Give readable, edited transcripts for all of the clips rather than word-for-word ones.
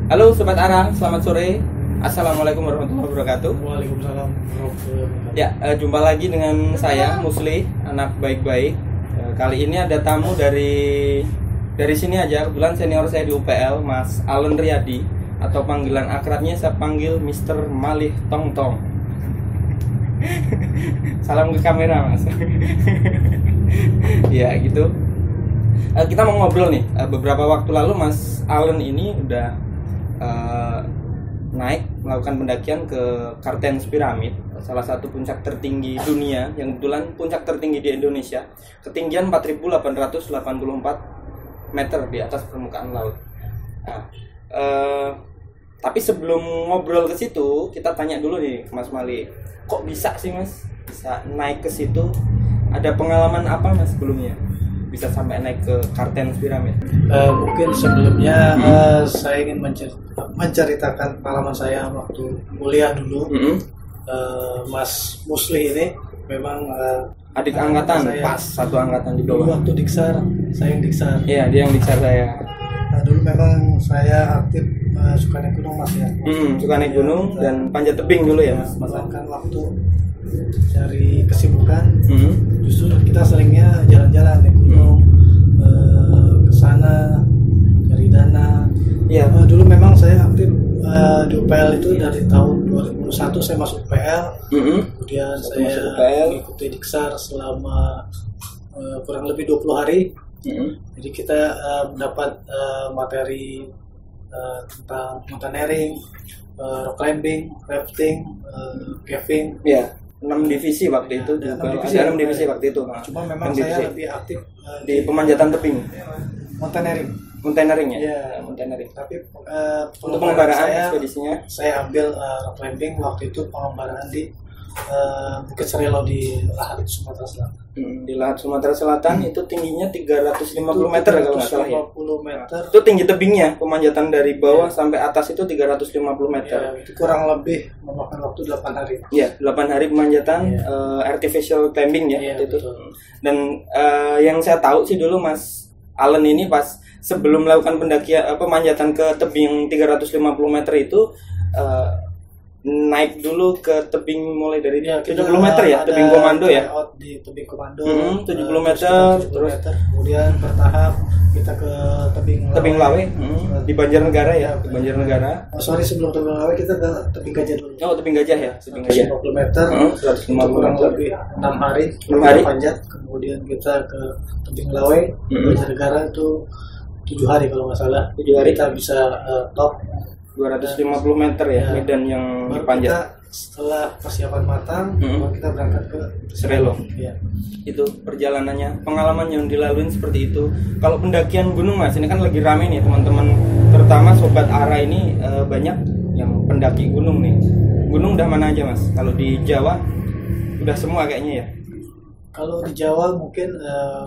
Halo Sobat Ara, selamat sore. Assalamualaikum warahmatullahi wabarakatuh. Waalaikumsalam warahmatullahi wabarakatuh. Ya, jumpa lagi dengan saya Musli, anak baik-baik. Kali ini ada tamu dari sini aja. Kebetulan senior saya di UPL, Mas Allen Riyadi, atau panggilan akrabnya saya panggil Mr. Malih Tong Tong. Salam ke kamera, Mas. Ya, gitu. Kita mau ngobrol nih. Beberapa waktu lalu Mas Allen ini udah naik melakukan pendakian ke Kartens Pyramid, salah satu puncak tertinggi dunia yang kebetulan puncak tertinggi di Indonesia, ketinggian 4.884 meter di atas permukaan laut. Nah, tapi sebelum ngobrol ke situ, kita tanya dulu nih Mas Mali, kok bisa sih Mas bisa naik ke situ? Ada pengalaman apa Mas sebelumnya bisa sampai naik ke Kartens Pyramid? Mungkin sebelumnya saya ingin menceritakan pengalaman saya waktu kuliah dulu. Mas Musli ini memang adik angkatan, pas satu angkatan di bawah. Waktu Diksar, saya yang Diksar. Iya, dia yang Diksar saya. Nah, dulu memang saya aktif suka naik gunung Mas ya. Suka naik gunung dan panjat tebing dulu ya Mas. Meluangkan waktu cari kesibukan. Justru kita seringnya jalan-jalan naik gunung, ke sana cari dana. Iya. Dulu memang saya aktif di UPL itu dari tahun 2001 saya masuk UPL. Kemudian saya mengikuti Diksar selama kurang lebih 20 hari. Jadi kita mendapat materi tentang mountaineering, rock climbing, rafting, caving. Iya. 6 divisi waktu itu ada juga. 6 divisi waktu itu. Cuma memang saya lebih aktif di pemanjatan tebing. Mountaineering ya? Iya, mountaineering. Tapi untuk pengembaraan ekspedisinya saya ambil rock climbing waktu itu pengembaraan di Bukit Serelo di Lahat Sumatera Selatan. Di Lahat Sumatera Selatan itu tingginya 350 meter kalau nggak salah ya. 350 meter. Itu tinggi tebingnya, pemanjatan dari bawah sampai atas itu 350 meter. Ya, itu kurang lebih memakan waktu 8 hari. Iya, 8 hari pemanjatan artificial climbing ya, itu. Betul. Dan yang saya tahu sih dulu Mas Allen ini pas sebelum melakukan pendakian pemanjatan ke tebing 350 meter itu naik dulu ke tebing mulai dari 70 meter ya, tebing komando ya. Di tebing komando 70 meter, terus kemudian bertahap kita ke tebing Lawe di Banjarnegara ya, di Banjarnegara. Sebelum tebing Lawe kita ke tebing Gajah dulu. Oh, tebing Gajah ya, tebing Gajah. 150 meter, 150 kurang lebih 6 hari. Panjat, kemudian kita ke tebing Lawe, Banjarnegara itu 7 hari kalau nggak salah. 7 hari kita bisa top 250 meter ya, medan yang dipanjat. Setelah persiapan matang, kita berangkat ke Serelo. Ya. Itu perjalanannya, pengalaman yang dilalui seperti itu. Kalau pendakian gunung Mas, ini kan lagi rame nih teman-teman, terutama Sobat Ara ini banyak yang pendaki gunung nih. Gunung udah mana aja Mas? Kalau di Jawa udah semua kayaknya ya. Kalau di Jawa mungkin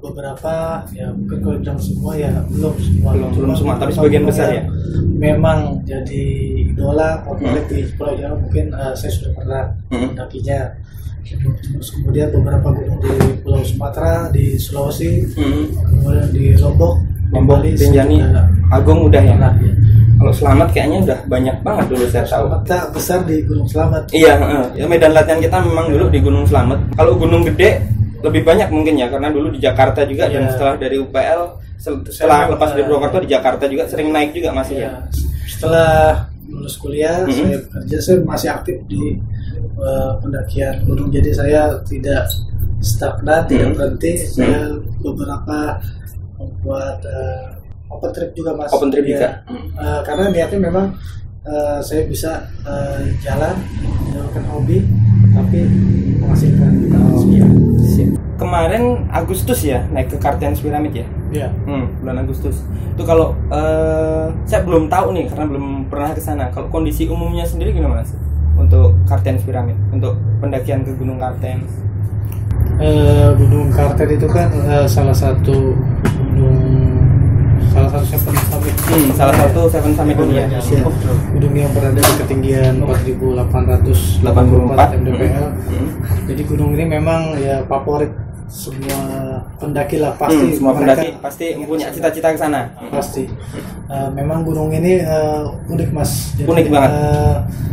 beberapa ya, mungkin kalau bilang semua ya belum semua, tapi sebagian besar ya. Memang jadi idola favorit di Pulau Jawa, mungkin saya sudah pernah mendakinya. Terus kemudian beberapa gunung di Pulau Sumatera, di Sulawesi, kemudian di Lombok, Bali, Rinjani, Agung udah ya. Kalau Selamat kayaknya udah banyak banget dulu saya tahu. Kita besar di Gunung Selamat. Iya, ya medan latihan kita memang dulu di Gunung Selamat. Kalau gunung gede lebih banyak mungkin ya, karena dulu di Jakarta juga dan setelah dari UPL, setelah lepas dari Purwokerto di Jakarta juga sering naik juga masih ya. Setelah lulus kuliah, saya bekerja, saya masih aktif di pendakian gunung, jadi saya tidak stagnan, tidak berhenti. Saya beberapa membuat open trip juga Mas. Open trip juga. Karena niatnya memang saya bisa jalan, menjalankan hobi, tapi menghasilkan juga. Kemarin Agustus ya naik ke Kartens Pyramid ya? Iya. Bulan Agustus. Itu kalau saya belum tahu nih karena belum pernah ke sana. Kalau kondisi umumnya sendiri gimana Mas? Untuk Kartens Pyramid, untuk pendakian ke Gunung Kartens. Gunung Kartens itu kan salah satu Seven Summit. Salah satu Seven Summit dunia. Gunung yang berada di ketinggian 4.884 mdpl. Jadi gunung ini memang ya favorit semua pendaki lah pasti. Semua pendaki pasti punya cita-cita ke sana. Pasti. Memang gunung ini unik Mas. Jadi, unik banget.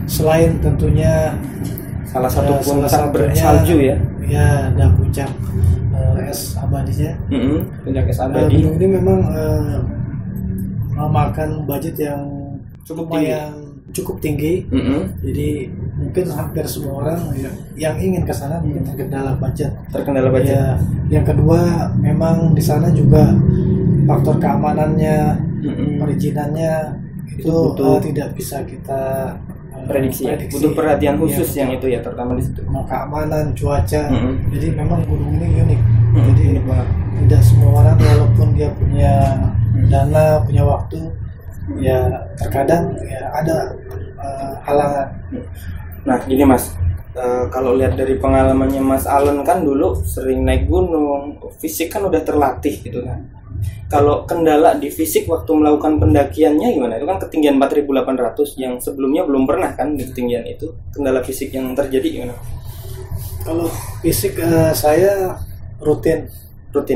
Selain tentunya salah satu puncak bersalju ya. Ya, ada puncak es abadinya. Puncak es abadi. Gunung ini memang memakan budget yang cukup tinggi. Jadi mungkin hampir semua orang yang ingin ke sana mungkin terkendala budget. Ya, yang kedua memang di sana juga faktor keamanannya, perizinannya itu tidak bisa kita prediksi. Butuh perhatian khusus yang itu ya, terutama di situ. Keamanan, cuaca. Jadi memang gunung ini unik. Jadi tidak semua orang walaupun dia punya dana, punya waktu, ya terkadang ya ada halangan. Nah gini Mas, kalau lihat dari pengalamannya Mas Allen kan dulu sering naik gunung, fisik kan udah terlatih gitu kan. Kalau kendala di fisik waktu melakukan pendakiannya gimana? Itu kan ketinggian 4.800 yang sebelumnya belum pernah kan di ketinggian itu. Kendala fisik yang terjadi gimana? Kalau fisik saya rutin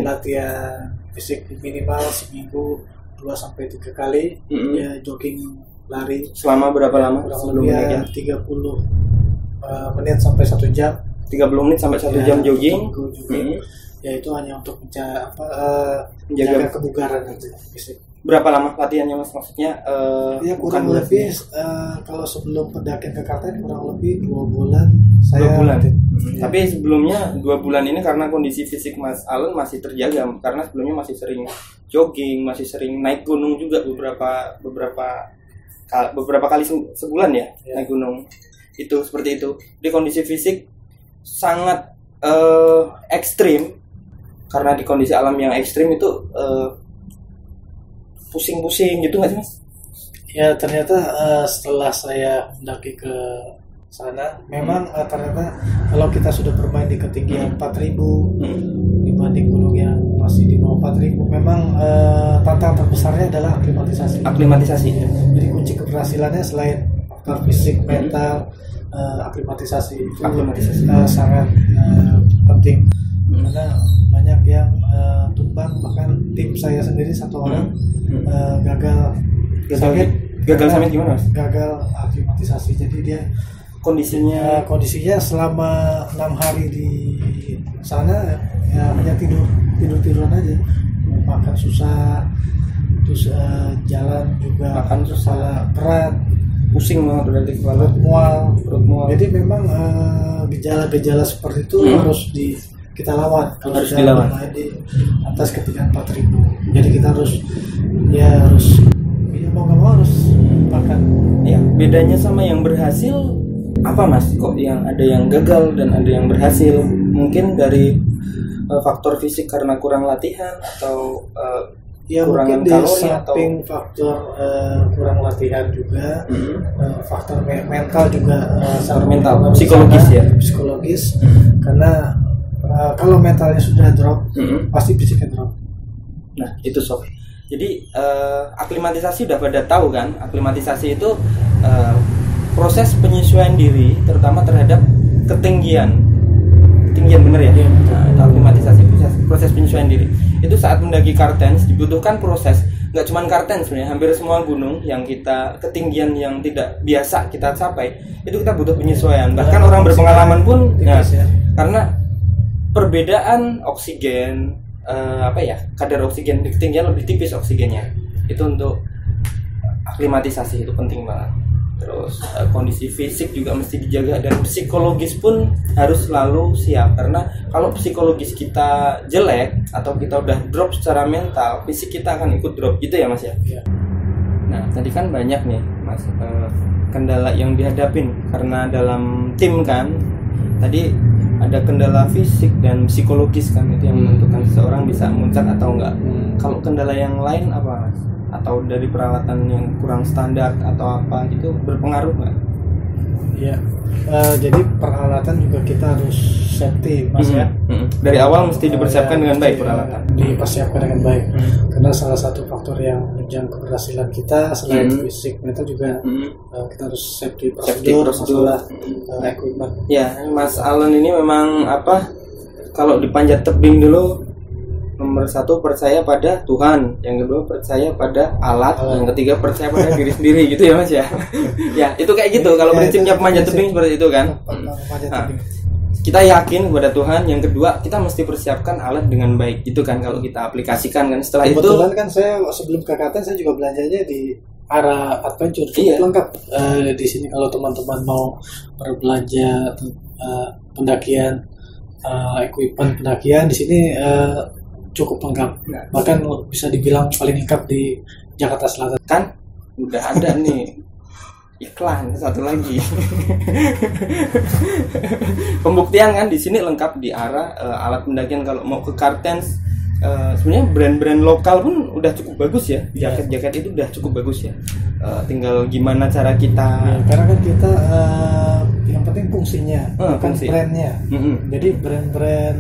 latihan fisik minimal seminggu 2-3 kali. Ya jogging, lari. Selama berapa lama sebelum pendakian? 30 menit sampai 1 jam. 30 menit sampai 1 jam jogging. Ya itu hanya untuk menjaga kebugaran nanti fisik. Berapa lama latihannya Mas? Maksudnya ya kurang lebih kalau sebelum pendakian ke Kartens kurang lebih 2 bulan saya 2 bulan. Tapi sebelumnya 2 bulan ini karena kondisi fisik Mas Allen masih terjaga, karena sebelumnya masih sering jogging, masih sering naik gunung juga beberapa kali sebulan ya naik gunung. Itu seperti itu. Di kondisi fisik sangat ekstrim, karena di kondisi alam yang ekstrim itu pusing-pusing gitu nggak sih Mas? Ya ternyata setelah saya mendaki ke sana, memang ternyata kalau kita sudah bermain di ketinggian 4.000 dibanding gunung yang masih di bawah 4.000, memang tantangan terbesarnya adalah aklimatisasi. Ya. Jadi kunci keberhasilannya selain faktor fisik, mental, aklimatisasi itu sangat penting. Karena banyak yang tumbang, bahkan tim saya sendiri 1 orang gagal samit gimana Mas? Gagal aklimatisasi. Jadi dia kondisinya selama 6 hari di sana ya hanya tiduran aja, makan susah, terus jalan juga makan susah, berat, pusing banget dari kepala, perut mual. Jadi memang gejala-gejala seperti itu harus kita lawan, harus dilawan di atas ketinggian 4.000. Jadi kita harus mau nggak mau harus makan. Ya, bedanya sama yang berhasil apa Mas? Kok yang ada yang gagal dan ada yang berhasil? Mungkin dari faktor fisik karena kurang latihan atau kurangan kalori, atau faktor kurang latihan juga, faktor mental juga, mental, psikologis. Karena kalau mentalnya sudah drop, pasti fisiknya drop. Nah itu sob. Jadi aklimatisasi udah pada tahu kan? Aklimatisasi itu proses penyesuaian diri, terutama terhadap ketinggian bener ya. Nah, itu aklimatisasi, proses penyesuaian diri. Itu saat mendaki Kartens dibutuhkan proses. Nggak cuma Kartens sebenarnya, hampir semua gunung yang kita ketinggian yang tidak biasa kita capai, itu kita butuh penyesuaian. Bahkan orang berpengalaman pun, karena perbedaan oksigen, kadar oksigen di ketinggian lebih tipis oksigennya. Itu untuk aklimatisasi itu penting banget. Terus kondisi fisik juga mesti dijaga, dan psikologis pun harus selalu siap, karena kalau psikologis kita jelek atau kita udah drop secara mental, fisik kita akan ikut drop gitu ya Mas ya. Nah tadi kan banyak nih Mas kendala yang dihadapin karena dalam tim kan. Tadi ada kendala fisik dan psikologis kan, itu yang menentukan seseorang bisa muncak atau enggak. Kalau kendala yang lain apa Mas? Atau dari peralatan yang kurang standar atau apa gitu berpengaruh nggak? Iya, jadi peralatan juga kita harus safety Mas ya. Dari awal mesti dipersiapkan dengan baik peralatan. Dipersiapkan dengan baik. Karena salah satu faktor yang menunjang keberhasilan kita selain fisik, mental juga kita harus safety prosedur, masalah equipment. Ya, Mas Allen ini memang kalau di panjat tebing dulu, nomor 1 percaya pada Tuhan, yang kedua percaya pada alat, yang ketiga percaya pada diri sendiri gitu ya Mas ya. Ya itu kayak gitu kalau prinsipnya pemanjat tebing seperti itu kan. Nah, kita yakin kepada Tuhan, yang kedua kita mesti persiapkan alat dengan baik gitu kan kalau kita aplikasikan kan. Setelah kebetulan kan saya sebelum ke Kartens saya juga belanjanya di arah adventure cukup lengkap. Di sini kalau teman-teman mau berbelanja pendakian, equipment pendakian di sini cukup lengkap, bahkan bisa dibilang paling lengkap di Jakarta Selatan. Kan udah ada nih iklan satu lagi. Pembuktian kan di sini lengkap di arah alat pendakian. Kalau mau ke Kartens, sebenarnya brand-brand lokal pun udah cukup bagus ya. Jaket-jaket itu udah cukup bagus ya. Tinggal gimana cara kita. Ya, karena kan kita yang penting fungsinya, bukan brandnya. Jadi brand-brand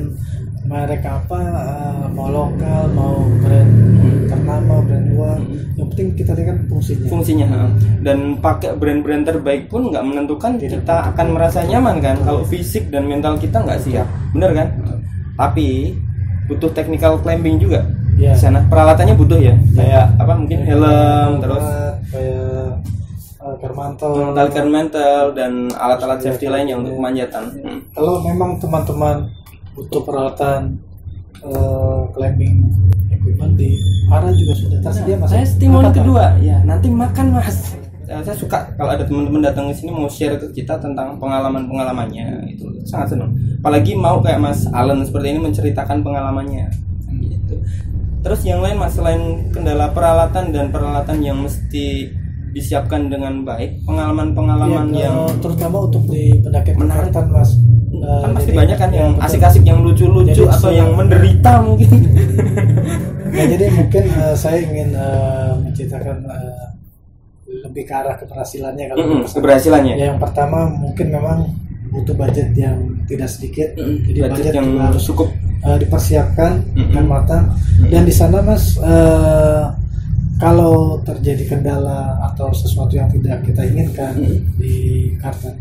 mereka apa, mau lokal, mau brand ternama, brand luar, yang penting kita lihat fungsinya. Dan pakai brand-brand terbaik pun nggak menentukan kita akan merasa nyaman kan, kalau fisik dan mental kita nggak siap, bener kan? Tapi butuh technical climbing juga di sana, peralatannya butuh ya, kayak apa mungkin helm, terus kayak mantel dan alat-alat safety lainnya untuk pemanjatan. Kalau memang teman-teman butuh peralatan climbing equipment di arah juga sudah tersedia Mas. Saya testimoni kedua ya, nanti makan Mas. Saya suka kalau ada teman-teman datang ke sini mau share ke kita tentang pengalamannya, itu sangat senang. Apalagi mau kayak Mas Allen seperti ini menceritakan pengalamannya gitu. Terus yang lain Mas, selain kendala peralatan dan peralatan yang mesti disiapkan dengan baik, pengalaman-pengalaman yang terutama untuk di pendakian Kartens Mas. Kan pasti banyak kan yang asik-asik, yang lucu-lucu, atau yang menderita mungkin. Jadi mungkin saya ingin menceritakan lebih ke arah keberhasilannya. Keberhasilannya. Yang pertama mungkin memang butuh budget yang tidak sedikit. Jadi budget yang harus cukup dipersiapkan dengan matang. Dan di sana Mas, kalau terjadi kendala atau sesuatu yang tidak kita inginkan di Kartens,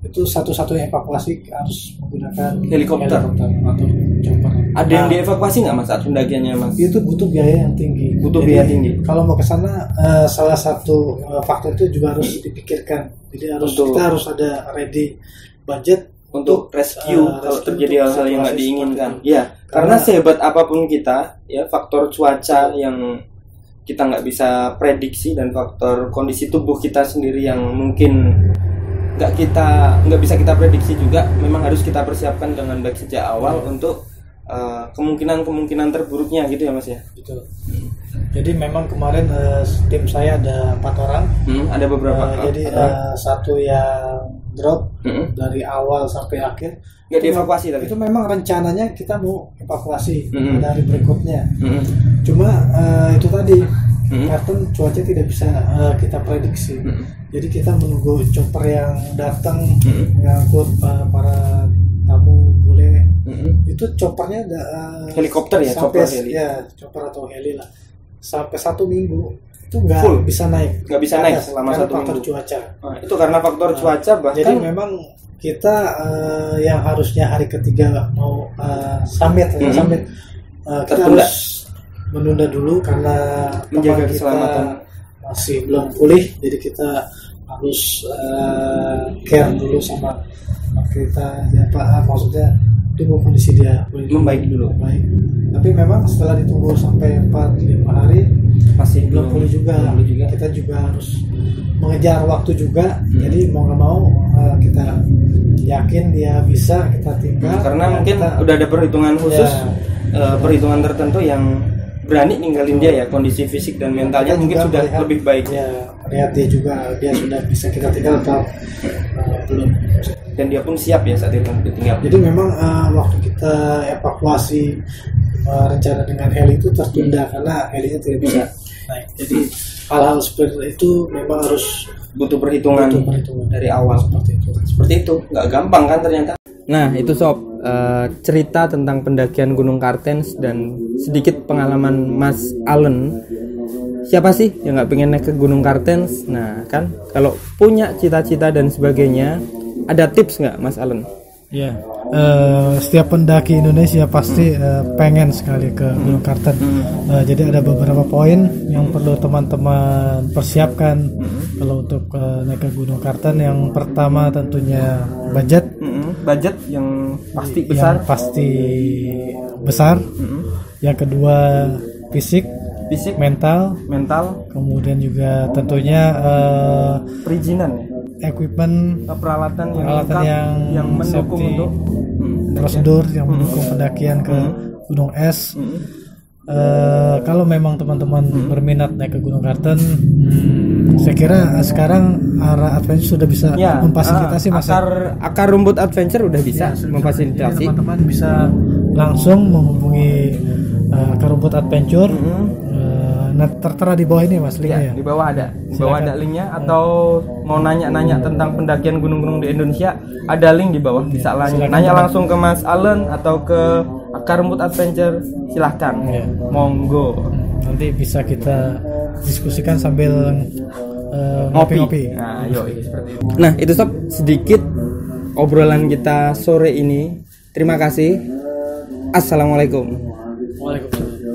itu satu-satunya evakuasi harus menggunakan helikopter atau chopper. Ada yang dievakuasi nggak Mas saat pendakiannya Mas? Itu butuh biaya yang tinggi. Biaya tinggi. Kalau mau ke sana, salah satu faktor itu juga harus dipikirkan. Jadi kita harus ada ready budget untuk rescue kalau terjadi hal-hal yang nggak diinginkan. Ya, karena sehebat apapun kita, ya faktor cuaca yang kita nggak bisa prediksi dan faktor kondisi tubuh kita sendiri yang mungkin nggak bisa kita prediksi juga, memang harus kita persiapkan dengan baik sejak awal untuk kemungkinan terburuknya gitu ya Mas ya. Betul. Jadi memang kemarin tim saya ada 4 orang. Ada beberapa. Jadi satu yang drop dari awal sampai akhir. Nggak dievakuasi tapi itu memang rencananya kita mau evakuasi dari berikutnya. Cuma itu tadi Kartens cuaca tidak bisa kita prediksi. Jadi kita menunggu chopper yang datang mengangkut para tamu bule. Itu choppernya ada helikopter ya, sampai, heli. Ya, chopper atau heli lah. Sampai 1 minggu itu nggak bisa naik. Nggak bisa naik selama 1 minggu. Faktor cuaca. Itu karena faktor cuaca bahkan. Jadi memang kita yang harusnya hari ketiga mau summit, kita harus menunda dulu karena menjaga keselamatan masih belum pulih, jadi kita harus care dulu sama kita ya Pak, maksudnya tunggu kondisi dia membaik dulu. Baik. Tapi memang setelah ditunggu sampai 4-5 hari masih belum pulih juga. Kita juga harus mengejar waktu juga. Jadi mau nggak mau kita yakin dia bisa, kita tinggal. Karena mungkin udah ada perhitungan khusus, perhitungan tertentu yang berani ninggalin dia ya, kondisi fisik dan mentalnya mungkin sudah lebih baik. Ya, lihat dia juga, dia sudah bisa kita tinggal atau belum. Dan dia pun siap ya saat itu ditinggal. Jadi memang waktu kita evakuasi rencana dengan heli itu tertunda karena helinya tidak bisa naik. Jadi hal-hal seperti itu memang harus butuh perhitungan dari awal. Seperti itu, nggak gampang kan ternyata. Nah itu sob, cerita tentang pendakian Gunung Kartens dan sedikit pengalaman Mas Allen. Siapa sih yang nggak pengen naik ke Gunung Kartens? Nah kan kalau punya cita-cita dan sebagainya, ada tips nggak Mas Allen? Ya, setiap pendaki Indonesia pasti pengen sekali ke Gunung Kartens. Jadi ada beberapa poin yang perlu teman-teman persiapkan kalau untuk naik ke Gunung Kartens. Yang pertama tentunya budget. Budget yang pasti besar. Yang pasti besar. Yang kedua fisik, mental, kemudian juga tentunya perizinan, equipment, peralatan yang mendukung safety, untuk prosedur yang mendukung pendakian ke gunung es. Kalau memang teman-teman berminat naik ke Gunung Kartens, saya kira sekarang Ara Adventure sudah bisa memfasilitasi akar rumput adventure udah bisa memfasilitasi. Teman-teman bisa langsung menghubungi akar rumput adventure. Nah, tertera di bawah ini Mas linknya ya. Di bawah ada. Di bawah ada linknya, atau mau nanya-nanya tentang pendakian gunung-gunung di Indonesia, ada link di bawah. Bisa nanya langsung ke Mas Allen atau ke akar rumput adventure, silahkan. Monggo. Nanti bisa kita diskusikan sambil ngopi-ngopi. Nah, seperti itu. Nah, itu sob sedikit obrolan kita sore ini. Terima kasih. Assalamualaikum. Waalaikumsalam.